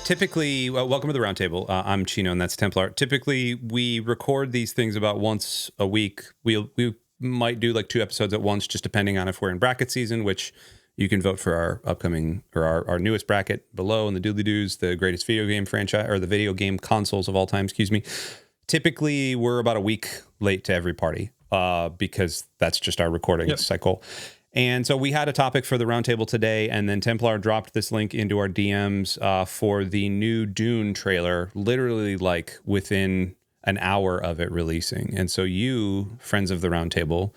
Typically, welcome to the Roundtable. I'm Chino, and that's Templar. Typically, we record these things about once a week. We might do like 2 episodes at once, just depending on if we're in bracket season, which you can vote for our upcoming or our newest bracket below in the Doodly Doos, the greatest video game franchise or the video game consoles of all time. Excuse me. Typically, we're about a week late to every party because that's just our recording cycle. And so we had a topic for the Roundtable today, and then Templar dropped this link into our DMs for the new Dune trailer, literally like within an hour of it releasing. And so you, friends of the Roundtable,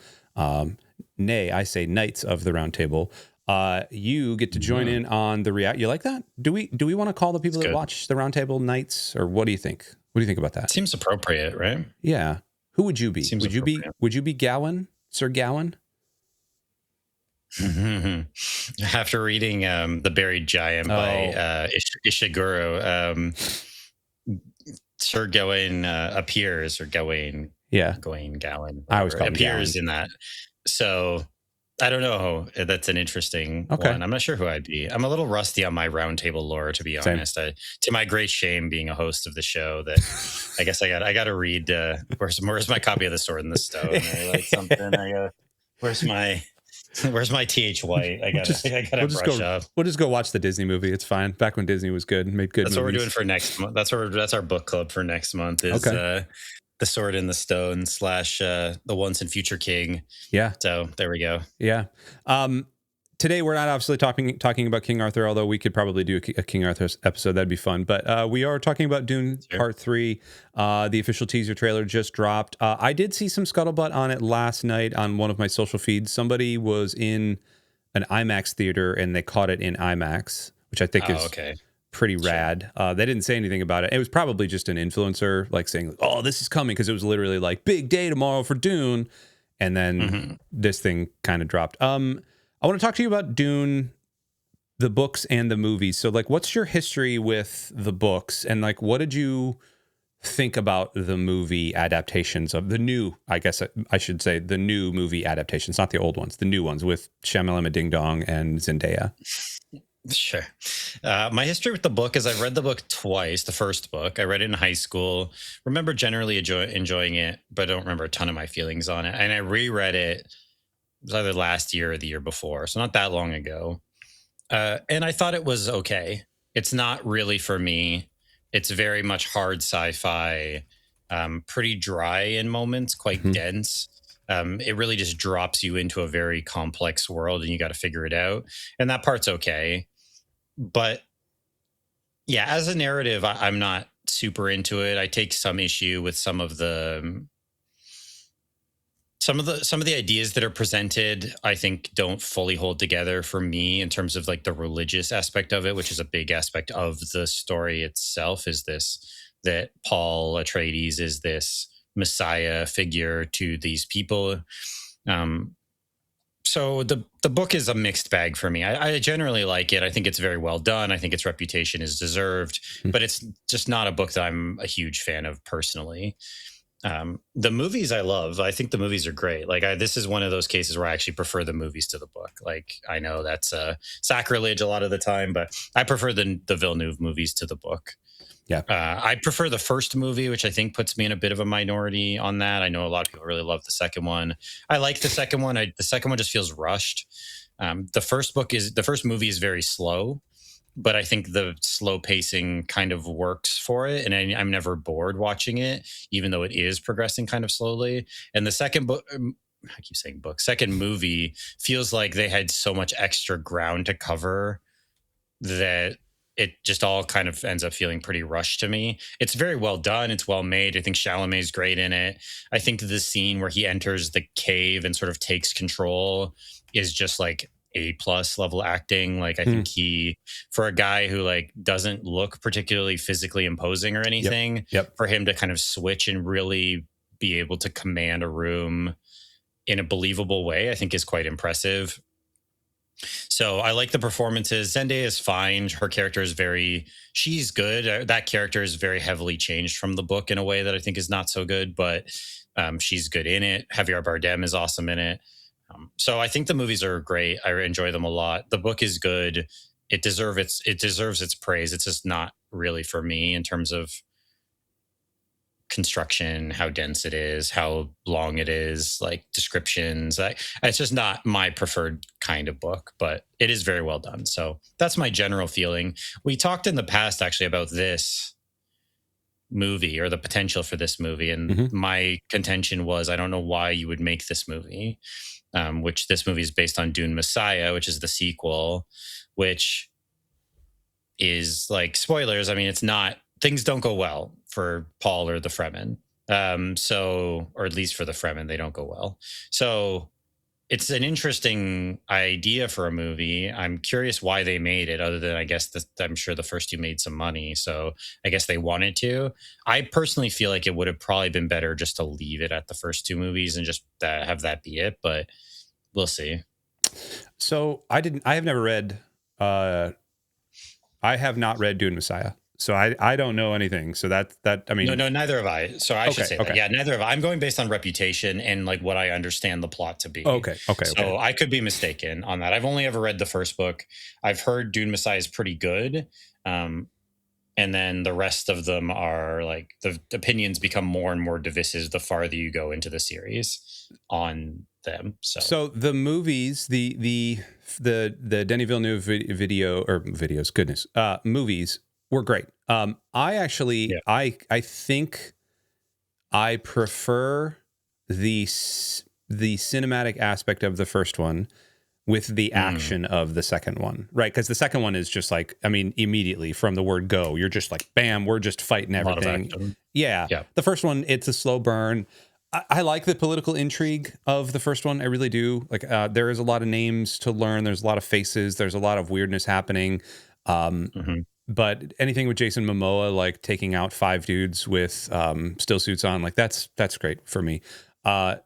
nay, I say knights of the Roundtable, you get to join in on the react. You like that? Do we want to call the people that watch the Roundtable knights, or what do you think? What do you think about that? Seems appropriate, right? Yeah. Who would you be? Would you be Gowan, Sir Gowan? After reading The Buried Giant by Ishiguro, Sir Gawain appears, or Gawain, Gowan, I always call him appears Gowan. in that. So I don't know. That's an interesting one. I'm not sure who I'd be. I'm a little rusty on my Roundtable lore, to be honest. To my great shame, being a host of the show, that I guess I got to read. Where's my copy of The Sword in the Stone? Or like something. Where's my TH White? I gotta brush up. We'll just go watch the Disney movie. It's fine. Back when Disney was good and made good movies. What we're doing for next month. That's our book club for next month. Is The Sword in the Stone / The Once and Future King. Yeah. So there we go. Yeah. Today we're not obviously talking about King Arthur, although we could probably do a King Arthur episode. That'd be fun. But we are talking about Dune Part 3. The official teaser trailer just dropped. I did see some scuttlebutt on it last night on one of my social feeds. Somebody was in an IMAX theater and they caught it in IMAX, which I think is pretty rad. They didn't say anything about it. It was probably just an influencer like saying, "Oh, this is coming," because it was literally like big day tomorrow for Dune, and then this thing kind of dropped. I want to talk to you about Dune, the books and the movies. So, like, what's your history with the books? And, like, what did you think about the movie adaptations of the new, I guess I should say, the new movie adaptations, not the old ones, the new ones with Shamalama Ding Dong and Zendaya? Sure. My history with the book is I've read the book twice. The first book, I read it in high school. Remember generally enjoying it, but I don't remember a ton of my feelings on it. And I reread it. It was either last year or the year before, so not that long ago. And I thought it was okay. It's not really for me. It's very much hard sci-fi, pretty dry in moments, quite dense. It really just drops you into a very complex world and you got to figure it out. And that part's okay. But yeah, as a narrative, I'm not super into it. I take some issue with some of the ideas that are presented. I think don't fully hold together for me in terms of like the religious aspect of it, which is a big aspect of the story itself. Is this that Paul Atreides is this Messiah figure to these people? So the book is a mixed bag for me. I generally like it. I think it's very well done. I think its reputation is deserved, but it's just not a book that I'm a huge fan of personally. The movies I love. I think the movies are great. Like this is one of those cases where I actually prefer the movies to the book. Like I know that's sacrilege a lot of the time, but I prefer the Villeneuve movies to the book. Yeah. I prefer the first movie, which I think puts me in a bit of a minority on that. I know a lot of people really love the second one. I like the second one. The second one just feels rushed. The first movie is very slow, but I think the slow pacing kind of works for it. And I'm never bored watching it, even though it is progressing kind of slowly. And the second book, I keep saying book, second movie feels like they had so much extra ground to cover that it just all kind of ends up feeling pretty rushed to me. It's very well done. It's well made. I think Chalamet's great in it. I think the scene where he enters the cave and sort of takes control is just like A+ level acting. Like I think he, for a guy who like doesn't look particularly physically imposing or anything, for him to kind of switch and really be able to command a room in a believable way, I think is quite impressive. So I like the performances. Zendaya is fine. Her character is she's good. That character is very heavily changed from the book in a way that I think is not so good, but she's good in it. Javier Bardem is awesome in it. So I think the movies are great. I enjoy them a lot. The book is good. it deserves its praise. It's just not really for me in terms of construction, how dense it is, how long it is, like descriptions. It's just not my preferred kind of book, but it is very well done. So that's my general feeling. We talked in the past actually about this movie or the potential for this movie, and my contention was, I don't know why you would make this movie, which this movie is based on Dune Messiah, which is the sequel, which is like, spoilers, I mean, it's not, things don't go well for Paul or the Fremen. Or at least for the Fremen, they don't go well. So it's an interesting idea for a movie. I'm curious why they made it, other than I guess I'm sure the first two made some money. So I guess they wanted to. I personally feel like it would have probably been better just to leave it at the first two movies and just have that be it. But we'll see. So I have never read, I have not read Dune Messiah. So I don't know anything. So that I mean, no, neither have I. So I should say that. Yeah, neither have I. I'm going based on reputation and like what I understand the plot to be. Okay. So I could be mistaken on that. I've only ever read the first book. I've heard Dune Messiah is pretty good. And then the rest of them are like, the opinions become more and more divisive the farther you go into the series on them. So the movies, the Denis Villeneuve movies were great. I actually, I think I prefer the cinematic aspect of the first one with the action of the second one, right? Because the second one is just like, I mean, immediately from the word go, you're just like, bam, we're just fighting everything. Yeah. The first one, it's a slow burn. I like the political intrigue of the first one. I really do. Like, there is a lot of names to learn. There's a lot of faces. There's a lot of weirdness happening. But anything with Jason Momoa, like taking out 5 dudes with still suits on, like that's great for me. I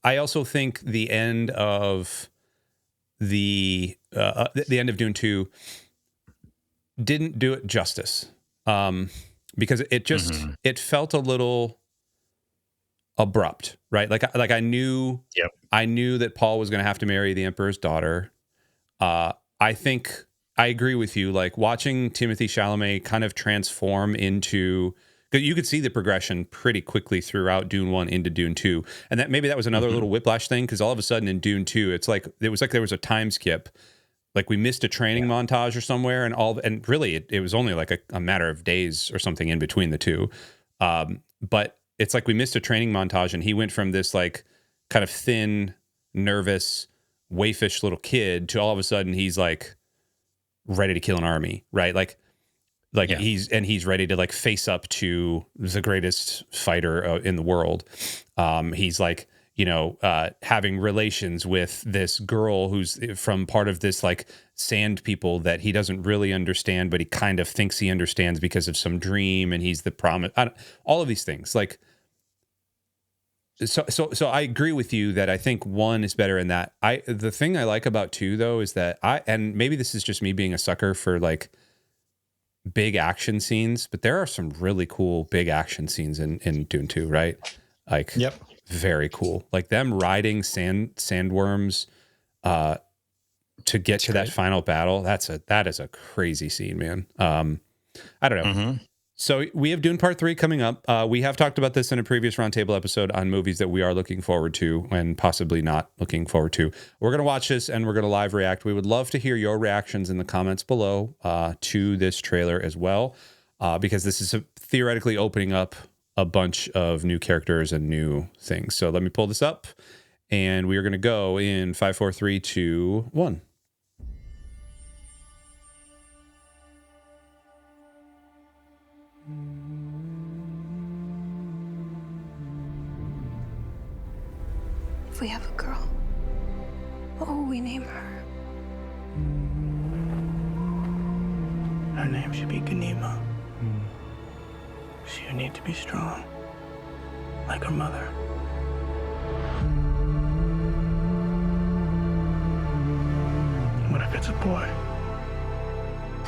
also think the end of the end of Dune 2 didn't do it justice, because it just it felt a little abrupt, right? Like I knew that Paul was going to have to marry the Emperor's daughter. I think I agree with you. Like watching Timothée Chalamet kind of transform into, you could see the progression pretty quickly throughout Dune 1 into Dune 2. And that maybe that was another little whiplash thing, because all of a sudden in Dune 2, it was like there was a time skip. Like we missed a training montage or somewhere, and really it was only like a matter of days or something in between the two. But it's like we missed a training montage, and he went from this like kind of thin, nervous, waifish little kid to all of a sudden he's like ready to kill an army, right? Like he's ready to like face up to the greatest fighter in the world. He's like, having relations with this girl who's from part of this like sand people that he doesn't really understand, but he kind of thinks he understands because of some dream, and he's the promise. All of these things, like. So I agree with you that I think 1 is better in that. The thing I like about 2 though is that and maybe this is just me being a sucker for like big action scenes, but there are some really cool big action scenes in Dune 2, right? Like, very cool. Like them riding sandworms to get to that final battle. That is a crazy scene, man. I don't know. So we have Dune Part 3 coming up. We have talked about this in a previous Roundtable episode on movies that we are looking forward to and possibly not looking forward to. We're going to watch this and we're going to live react. We would love to hear your reactions in the comments below to this trailer as well, because this is theoretically opening up a bunch of new characters and new things. So let me pull this up, and we are going to go in 5, 4, 3, 2, 1. If we have a girl, what will we name her? Her name should be Ganima. She'll need to be strong, like her mother. What if it's a boy?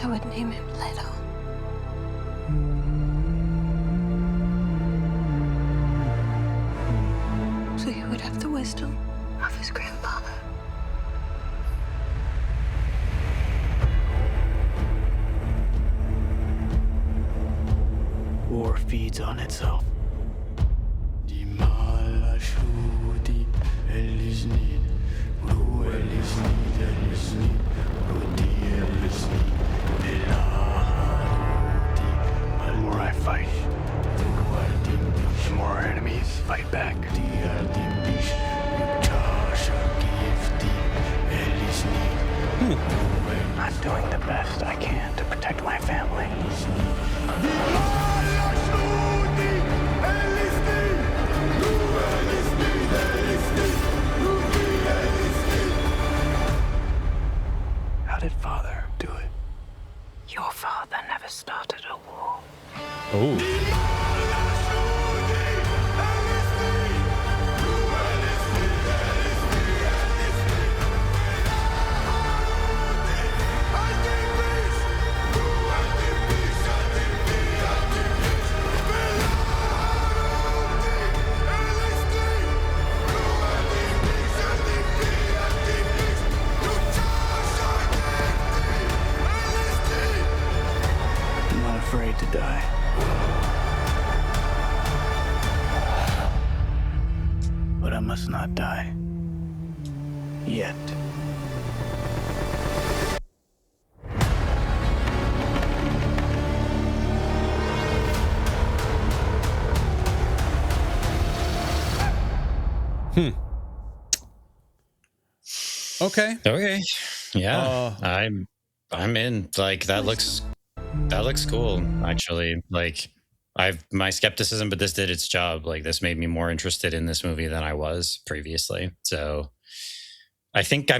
I would name him Leto. So he would have the wisdom of his grandfather. war feeds on itself. The more I fight, the more our enemies fight back. I'm doing the best I can to protect my family. How did Father do it? Your father never started a war. Oh. I'm not afraid to die. But I must not die. Yet. Okay. Okay. Yeah. I'm in. Like that looks cool, actually. Like I've my skepticism, but this did its job. Like this made me more interested in this movie than I was previously. So I think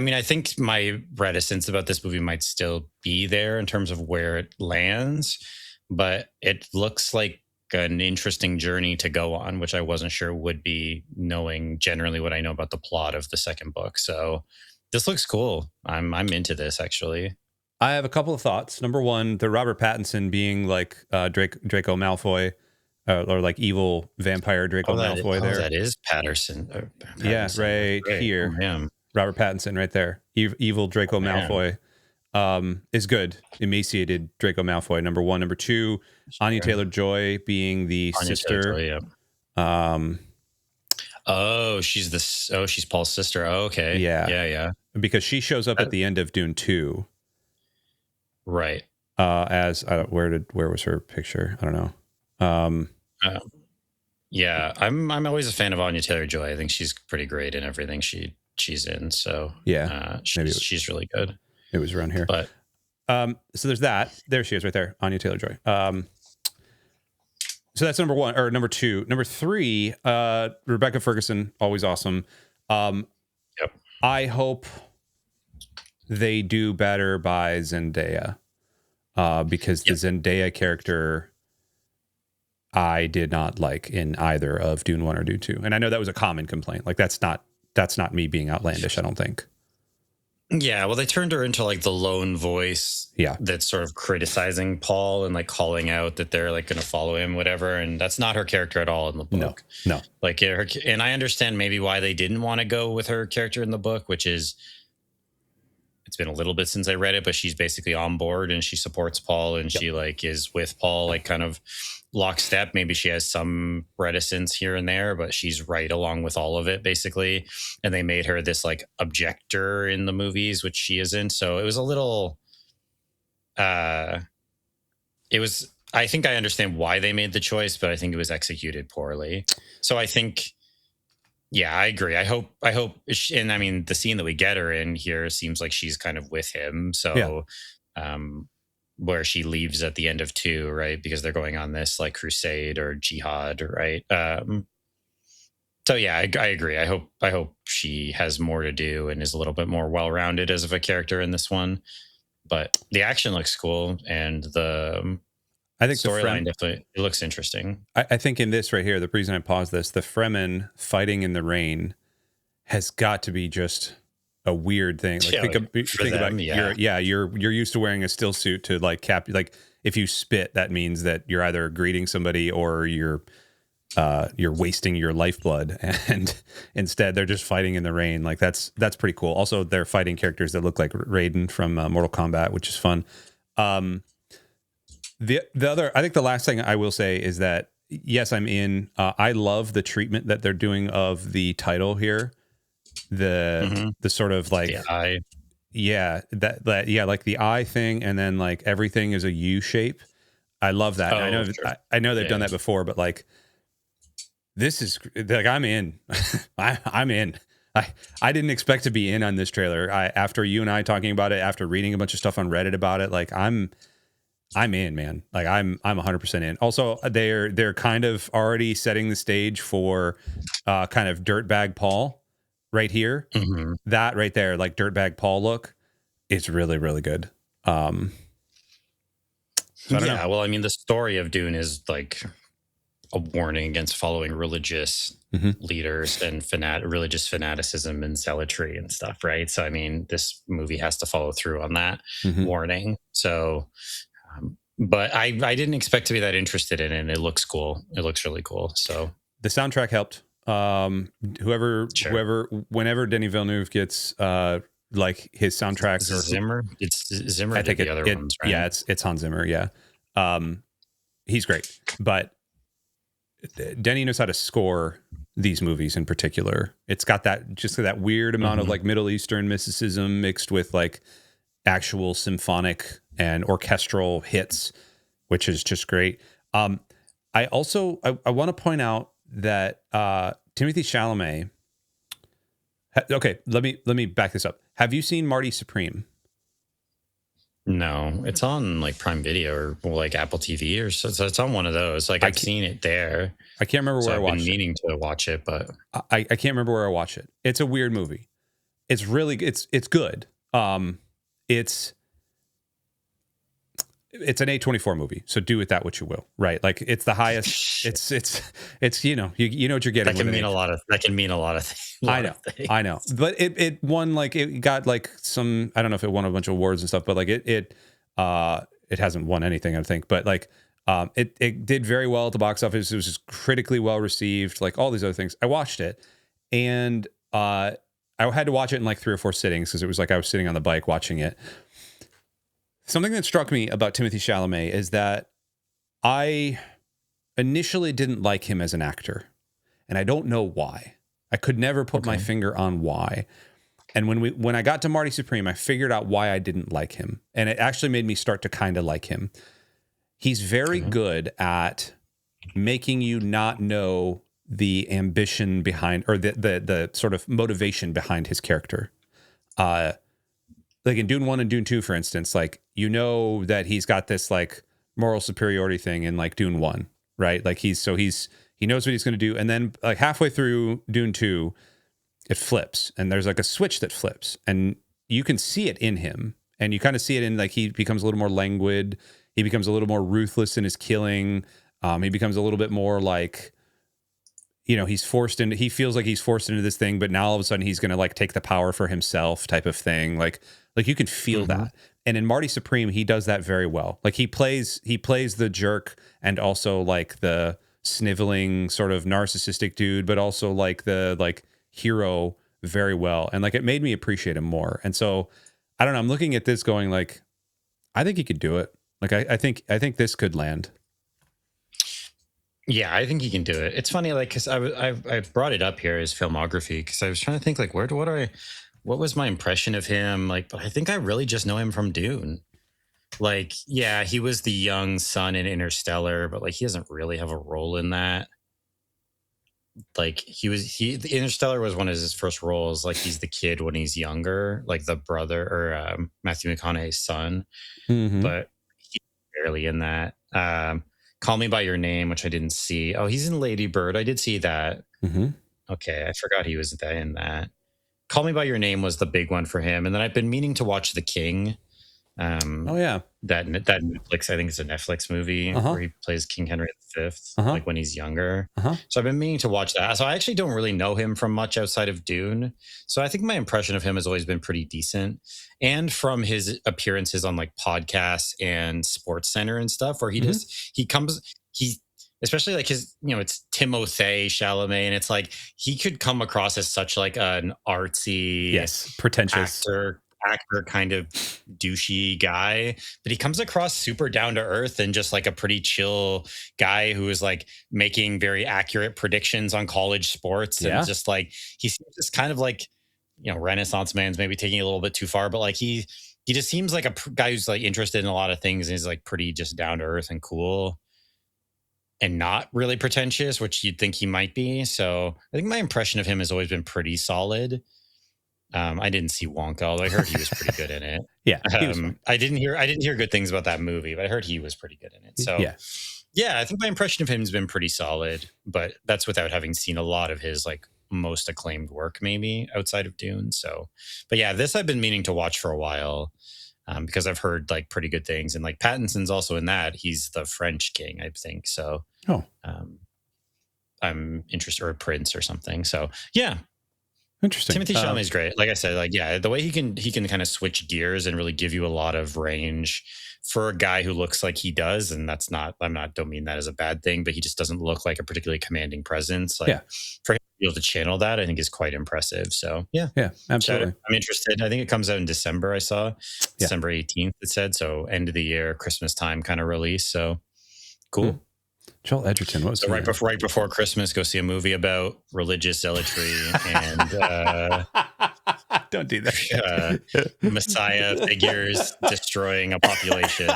my reticence about this movie might still be there in terms of where it lands, but it looks like an interesting journey to go on, which I wasn't sure would be, knowing generally what I know about the plot of the second book. So this looks cool. I'm into this, actually. I have a couple of thoughts. Number one, the Robert Pattinson being like Draco Malfoy, or like evil vampire Draco Malfoy. That is Patterson. Yeah, right here. Him. Robert Pattinson right there. Evil Draco Malfoy is good. Emaciated Draco Malfoy, number one. Number two, Anya Taylor-Joy being the Anya sister. Taylor-Joy, yeah. She's Paul's sister. Oh, okay. Yeah. Because she shows up at the end of Dune 2. Right. Where was her picture? I don't know. Yeah, I'm always a fan of Anya Taylor-Joy. I think she's pretty great in everything she's in. So yeah, she's really good. It was around here. But so there's that. There she is right there, Anya Taylor-Joy. So that's number one, or number two. Number three, Rebecca Ferguson, always awesome. Yep. I hope they do better by Zendaya, because the Zendaya character I did not like in either of Dune 1 or Dune 2. And I know that was a common complaint. Like that's not me being outlandish, I don't think. Yeah, well, they turned her into like the lone voice that's sort of criticizing Paul and like calling out that they're like going to follow him, whatever. And that's not her character at all in the book. No. Like and I understand maybe why they didn't want to go with her character in the book, which is, it's been a little bit since I read it, but she's basically on board and she supports Paul and she like is with Paul, like kind of lockstep. Maybe she has some reticence here and there, but she's right along with all of it basically. And they made her this like objector in the movies, which she isn't. So it was a little, I think I understand why they made the choice, but I think it was executed poorly. So I think, yeah, I agree. I hope, and I mean, the scene that we get her in here seems like she's kind of with him. So, where she leaves at the end of 2, right? Because they're going on this like crusade or jihad, right? So yeah, I agree. I hope she has more to do and is a little bit more well-rounded as of a character in this one. But the action looks cool, and I think storyline definitely, it looks interesting. I think in this right here, the reason I paused this, the Fremen fighting in the rain has got to be just a weird thing. Like think about you're used to wearing a still suit to like like if you spit, that means that you're either greeting somebody or you're wasting your lifeblood, and instead they're just fighting in the rain. Like that's pretty cool. Also, they're fighting characters that look like Raiden from Mortal Kombat, which is fun. I think the last thing I will say is that yes, I'm in. I love the treatment that they're doing of the title here. The sort of like the eye. Yeah, that yeah, like the eye thing, and then like everything is a U shape. I love that. And Oh, sure. I know they've done that before, but like this is like I'm in. I'm in. I didn't expect to be in on this trailer. After you and I talking about it, after reading a bunch of stuff on Reddit about it, like I'm in, man. Like I'm 100% in. Also, they're kind of already setting the stage for kind of Dirtbag Paul right here. Mm-hmm. That right there, like Dirtbag Paul look, it's really, really good. So I don't know. Well, I mean, the story of Dune is like a warning against following religious leaders and religious fanaticism and zealotry and stuff, right? So, I mean, this movie has to follow through on that warning. So, but I didn't expect to be that interested in it, and it looks cool. It looks really cool. So the soundtrack helped. Whenever Denis Villeneuve gets like his soundtracks or Zimmer, it's Zimmer. I think the other ones, right? Yeah, it's Hans Zimmer. Yeah, he's great, but Denny knows how to score these movies in particular. It's got that weird amount of like Middle Eastern mysticism mixed with like actual symphonic and orchestral hits, which is just great. I want to point out that Timothée Chalamet. Okay, let me back this up. Have you seen Marty Supreme? No, it's on like Prime Video or like Apple TV or so it's on one of those. Like I've seen it there. I can't remember where I watched it. I've been meaning to watch it, but I can't remember where I watched it. It's a weird movie. It's really it's good. It's an A24 movie, so do with that what you will, right? Like it's the highest. It's you know what you're getting. That can mean a lot of things. I know, but it won like it got like some. I don't know if it won a bunch of awards and stuff, but like it hasn't won anything, I think. But like it did very well at the box office. It was just critically well received. Like all these other things, I watched it, and I had to watch it in like 3 or 4 sittings because it was like I was sitting on the bike watching it. Something that struck me about Timothée Chalamet is that I initially didn't like him as an actor, and I don't know why. I could never put my finger on why. And when I got to Marty Supreme, I figured out why I didn't like him, and it actually made me start to kind of like him. He's very good at making you not know the ambition behind, or the sort of motivation behind his character. Like in Dune 1 and Dune 2, for instance, like, you know that he's got this like moral superiority thing in like Dune 1, right? Like he knows what he's going to do. And then like halfway through Dune 2, it flips and there's like a switch that flips and you can see it in him. And you kind of see it in like, he becomes a little more languid. He becomes a little more ruthless in his killing. He becomes a little bit more like, you know, he feels like he's forced into this thing, but now all of a sudden he's going to like take the power for himself type of thing. Like you can feel that. And in Marty Supreme, he does that very well. Like he plays the jerk and also like the sniveling sort of narcissistic dude, but also like the like hero very well. And like, it made me appreciate him more. And so I don't know, I'm looking at this going like, I think he could do it. Like, I think this could land. Yeah, I think he can do it. It's funny, like, because I brought it up here as filmography because I was trying to think like what was my impression of him? Like, but I think I really just know him from Dune. Like, yeah, he was the young son in Interstellar, but like he doesn't really have a role in that. Like the Interstellar was one of his first roles. Like he's the kid when he's younger, like the brother or Matthew McConaughey's son, but he's barely in that. Call Me by Your Name, which I didn't see. Oh, he's in Lady Bird. I did see that. Okay, I forgot he was in that. Call Me by Your Name was the big one for him, and then I've been meaning to watch The King. Oh yeah, that Netflix. I think it's a Netflix movie where he plays King Henry V, like when he's younger. So I've been meaning to watch that. So I actually don't really know him from much outside of Dune. So I think my impression of him has always been pretty decent, and from his appearances on like podcasts and Sports Center and stuff, where he especially like his, you know, it's Timothée Chalamet, and it's like he could come across as such like an artsy, pretentious actor kind of douchey guy, but he comes across super down to earth and just like a pretty chill guy who is like making very accurate predictions on college sports. Yeah. And just like he seems just kind of like, Renaissance man's maybe taking it a little bit too far, but like he just seems like a guy who's like interested in a lot of things and is like pretty just down to earth and cool and not really pretentious, which you'd think he might be. So I think my impression of him has always been pretty solid. I didn't see Wonka, although I heard he was pretty good in it. Yeah, he was fine. I didn't hear good things about that movie, but I heard he was pretty good in it. So yeah, I think my impression of him has been pretty solid, but that's without having seen a lot of his like most acclaimed work, maybe outside of Dune. So, but yeah, this I've been meaning to watch for a while because I've heard like pretty good things, and like Pattinson's also in that. He's the French king, I think. So, I'm interested, or a prince or something. So, yeah. Interesting. Timothée Chalamet is great. Like I said, like, yeah, the way he can kind of switch gears and really give you a lot of range for a guy who looks like he does. And that's not, don't mean that as a bad thing, but he just doesn't look like a particularly commanding presence. Like for him to be able to channel that, I think is quite impressive. So yeah, absolutely. So I'm interested. I think it comes out in December. I saw December 18th, it said. So end of the year, Christmas time kind of release. So cool. Joel Edgerton. What was right before Christmas? Go see a movie about religious zealotry and don't do that. Messiah figures destroying a population.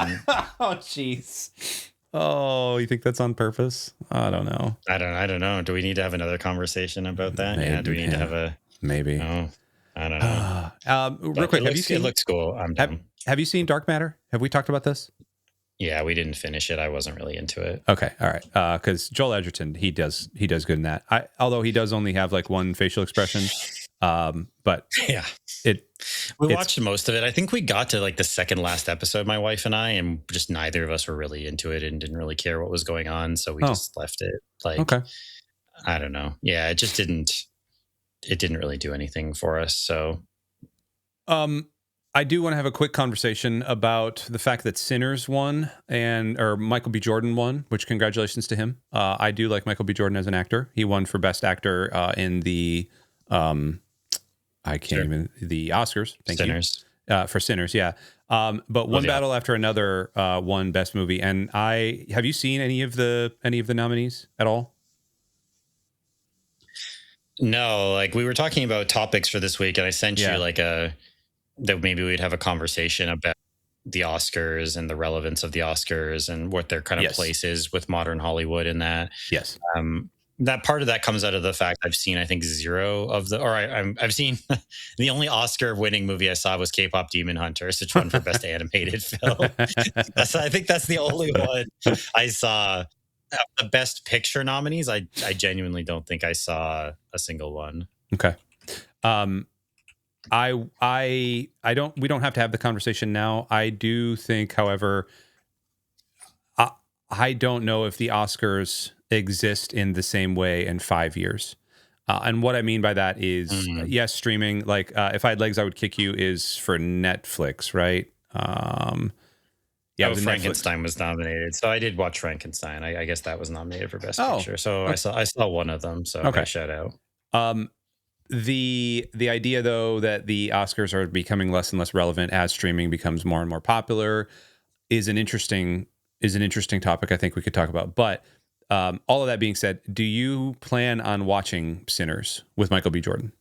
Oh, jeez. Oh, you think that's on purpose? I don't know. I don't know. Do we need to have another conversation about that? Maybe, Do we need to have a maybe? Oh, I don't know. Real quick, it looks cool. I'm done. Have you seen Dark Matter? Have we talked about this? Yeah, we didn't finish it. I wasn't really into it. Okay, all right. Because Joel Edgerton, he does good in that. Although he does only have like one facial expression, but yeah, we watched most of it. I think we got to like the second last episode, my wife and I, and just neither of us were really into it and didn't really care what was going on, so we just left it. Like, okay, I don't know. Yeah, it just didn't. It didn't really do anything for us. So, I do want to have a quick conversation about the fact that Sinners won or Michael B. Jordan won, which congratulations to him. I do like Michael B. Jordan as an actor. He won for Best Actor in the the Oscars. Thank Sinners. You. For Sinners, yeah. But one battle after another won Best Movie. And have you seen any of the nominees at all? No, like we were talking about topics for this week, and I sent you like that maybe we'd have a conversation about the Oscars and the relevance of the Oscars and what their kind of place is with modern Hollywood in that. Yes. That part of that comes out of the fact I've seen, I think, I've seen the only Oscar winning movie I saw was K-pop Demon Hunters, which won for Best Animated Film. I think that's the only one I saw. The Best Picture nominees, I genuinely don't think I saw a single one. Okay. We don't have to have the conversation now. I do think, however, I don't know if the Oscars exist in the same way in 5 years. And what I mean by that is, yes, streaming, like If I Had Legs, I Would Kick You is for Netflix, right? Frankenstein was nominated. So I did watch Frankenstein. I guess that was nominated for Best Picture. So okay. I saw one of them. So okay, shout out. The idea, though, that the Oscars are becoming less and less relevant as streaming becomes more and more popular is an interesting topic I think we could talk about. But all of that being said, do you plan on watching Sinners with Michael B. Jordan?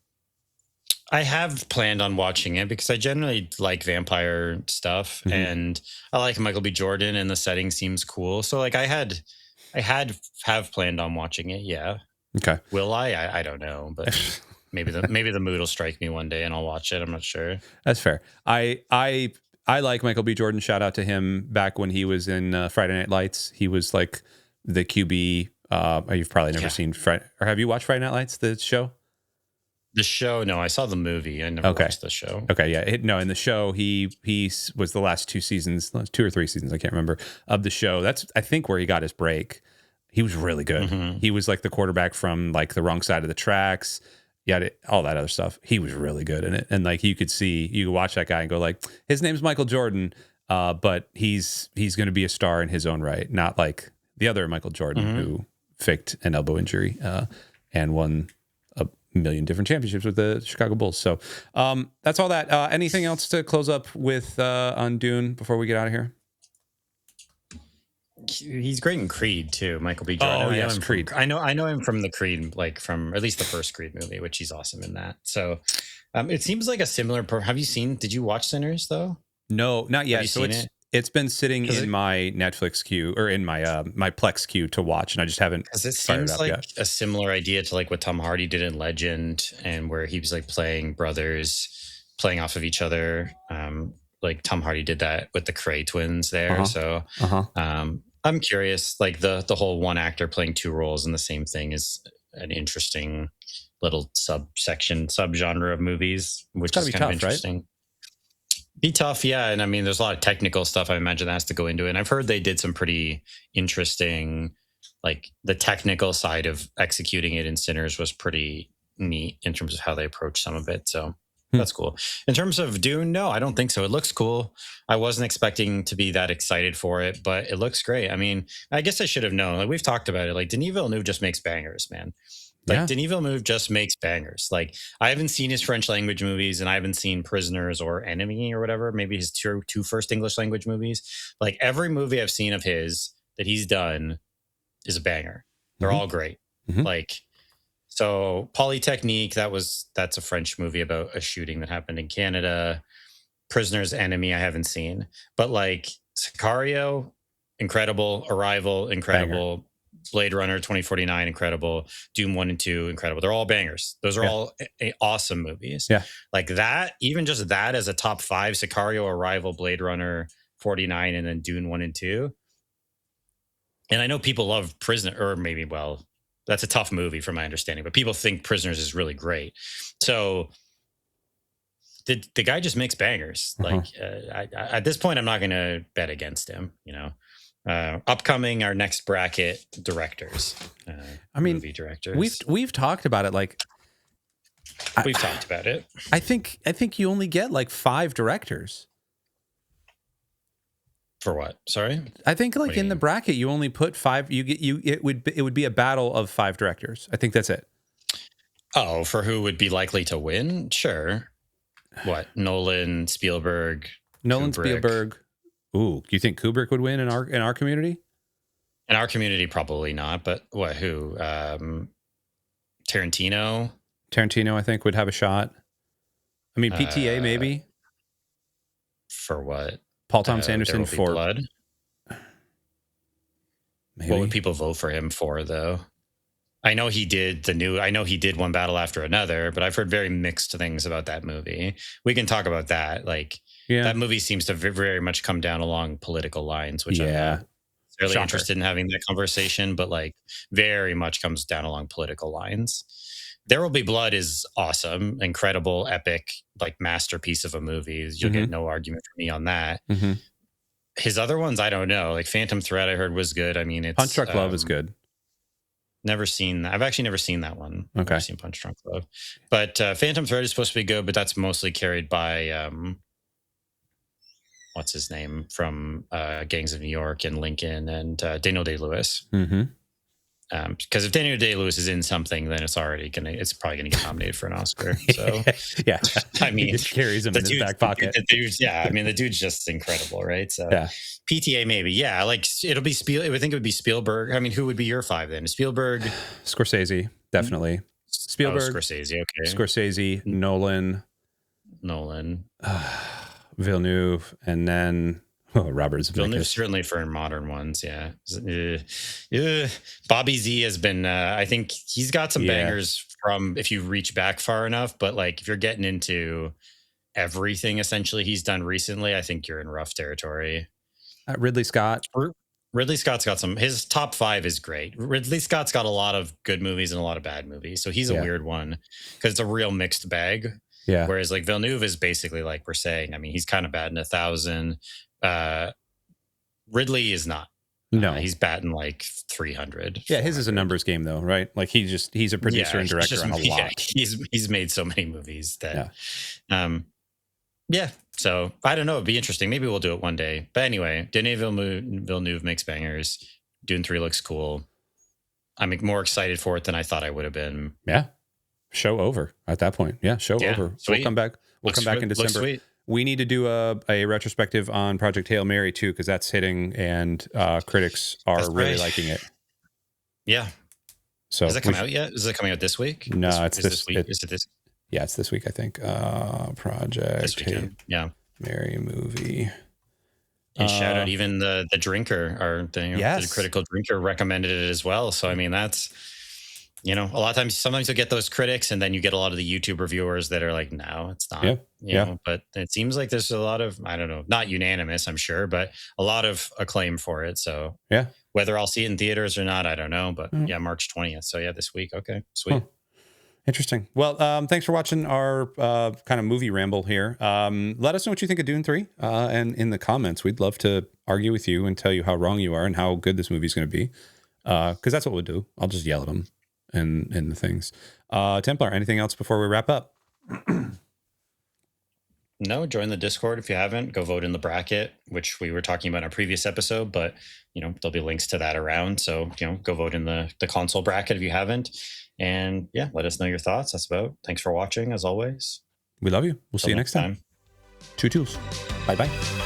I have planned on watching it because I generally like vampire stuff, and I like Michael B. Jordan, and the setting seems cool. So like I have planned on watching it. Yeah. Okay. Will I? I don't know, but maybe the mood will strike me one day and I'll watch it. I'm not sure. That's fair. I like Michael B. Jordan. Shout out to him back when he was in Friday Night Lights. He was like the QB. You've probably never seen or have you watched Friday Night Lights, the show? The show, no, I saw the movie. I never watched the show. Okay, yeah. In the show, he was the last 2 or 3 seasons, I can't remember, of the show. That's, I think, where he got his break. He was really good. He was like the quarterback from like the wrong side of the tracks. Yeah, all that other stuff. He was really good in it. And like you could watch that guy and go like, his name's Michael Jordan, but he's going to be a star in his own right, not like the other Michael Jordan who faked an elbow injury and won million different championships with the Chicago Bulls. So that's all that. Anything else to close up with on Dune before we get out of here? He's great in Creed too, Michael B. Jordan. Oh, yes, Creed. I know him from the Creed, like from at least the first Creed movie, which he's awesome in that. So it seems like a similar. Did you watch Sinners though? No, not yet. Have you So seen it? It's been sitting in my Netflix queue or in my my Plex queue to watch, and I just haven't. Because it fired seems up like yet. a similar idea to like what Tom Hardy did in Legend, and where he was like playing brothers, playing off of each other. Like Tom Hardy did that with the Cray twins there. So I'm curious, like the whole one actor playing two roles in the same thing is an interesting little subgenre of movies, which is kind of interesting. Right? Be tough, yeah. And I mean, there's a lot of technical stuff I imagine that has to go into it. And I've heard they did some pretty interesting, like the technical side of executing it in Sinners was pretty neat in terms of how they approach some of it. So that's cool. In terms of Dune, no, I don't think so. It looks cool. I wasn't expecting to be that excited for it, but it looks great. I mean, I guess I should have known. Like we've talked about it. Like Denis Villeneuve just makes bangers, man. Like Denis Villeneuve just makes bangers. Like I haven't seen his French language movies, and I haven't seen Prisoners or Enemy or whatever. Maybe his two first English language movies. Like every movie I've seen of his that he's done is a banger. They're all great. Like so, Polytechnique. That's a French movie about a shooting that happened in Canada. Prisoners, Enemy. I haven't seen, but like Sicario, incredible. Arrival, incredible. Banger. Blade Runner 2049, incredible. Doom 1 and 2, incredible. They're all bangers. Those are all awesome movies. Yeah. Like that, even just that as a top 5, Sicario, Arrival, Blade Runner 49, and then Dune 1 and 2. And I know people love Prisoner, or maybe, well, that's a tough movie from my understanding, but people think Prisoners is really great. So the guy just makes bangers. Like I, at this point, I'm not going to bet against him, you know. Upcoming our next bracket directors. I mean, movie directors. We've talked about it. Like we've talked about it. I think you only get like 5 directors. For what? Sorry. I think like in the bracket you only put 5. It would be a battle of 5 directors. I think that's it. Oh, for who would be likely to win? Sure. What? Nolan, Spielberg. Kubrick. Spielberg. Ooh, do you think Kubrick would win in our community? In our community, probably not. But what? Who? Tarantino. Tarantino, I think, would have a shot. I mean, PTA maybe. For what? Paul Thomas Anderson for Blood. Maybe. What would people vote for him for, though? I know he did One Battle After Another, but I've heard very mixed things about that movie. We can talk about that. Like. Yeah. That movie seems to very much come down along political lines, which I'm not really interested in having that conversation, but like very much comes down along political lines. There Will Be Blood is awesome, incredible, epic, like masterpiece of a movie. You'll get no argument from me on that. His other ones, I don't know. Like Phantom Thread, I heard was good. I mean, it's Punch Drunk Love is good. Never seen that. I've actually never seen that one. Okay. Never seen Punch Drunk Love. But Phantom Thread is supposed to be good, but that's mostly carried by what's his name from Gangs of New York and Lincoln and Daniel Day-Lewis. Because if Daniel Day-Lewis is in something, then it's probably gonna get nominated for an Oscar. So yeah, I mean, he just carries him in his back pocket. The dude's just incredible, right? So PTA maybe, like it'll be I would think it would be Spielberg. I mean, who would be your 5 then? Spielberg, Scorsese, definitely. Spielberg, Scorsese, okay. Scorsese, Nolan. Villeneuve, and then Robert Zemeckis. Villeneuve certainly for modern ones, Bobby Z has been. I think he's got some bangers from if you reach back far enough. But like if you're getting into everything essentially he's done recently, I think you're in rough territory. Ridley Scott. Ridley Scott's got some. His top 5 is great. Ridley Scott's got a lot of good movies and a lot of bad movies, so he's a weird one because it's a real mixed bag. Yeah. Whereas like Villeneuve is basically like we're saying, I mean, he's kind of batting 1,000. Ridley is not. No, he's batting like 300. Yeah, his is a numbers game though, right? Like he's a producer and director on a lot. He's made so many movies that so I don't know, it'd be interesting. Maybe we'll do it one day. But anyway, Denis Villeneuve makes bangers. Dune 3 looks cool. I'm more excited for it than I thought I would have been. Yeah. show over at that point. Yeah, show over. Sweet. We'll come back. We'll come back in December. Sweet. We need to do a retrospective on Project Hail Mary too, because that's hitting and critics are really liking it. Yeah. So has it come out yet? Is it coming out this week? No, it's this week. Is it this? Yeah, it's this week, I think. Project Hail Mary movie. And shout out even the drinker, or the critical drinker recommended it as well. So I mean, that's, a lot of times, sometimes you'll get those critics, and then you get a lot of the YouTube reviewers that are like, no, it's not. You know, but it seems like there's a lot of, I don't know, not unanimous, I'm sure, but a lot of acclaim for it. So whether I'll see it in theaters or not, I don't know. But March 20th. So this week. Okay, sweet. Interesting. Well, thanks for watching our kind of movie ramble here. Let us know what you think of Dune 3 and in the comments. We'd love to argue with you and tell you how wrong you are and how good this movie is going to be, because that's what we'll do. I'll just yell at them and the things. Templar, anything else before we wrap up? No, join the Discord if you haven't. Go vote in the bracket, which we were talking about in our previous episode, but there'll be links to that around. So go vote in the console bracket if you haven't. And let us know your thoughts. That's about. Thanks for watching, as always. We love you. We'll see you next time. Two tools. Bye-bye.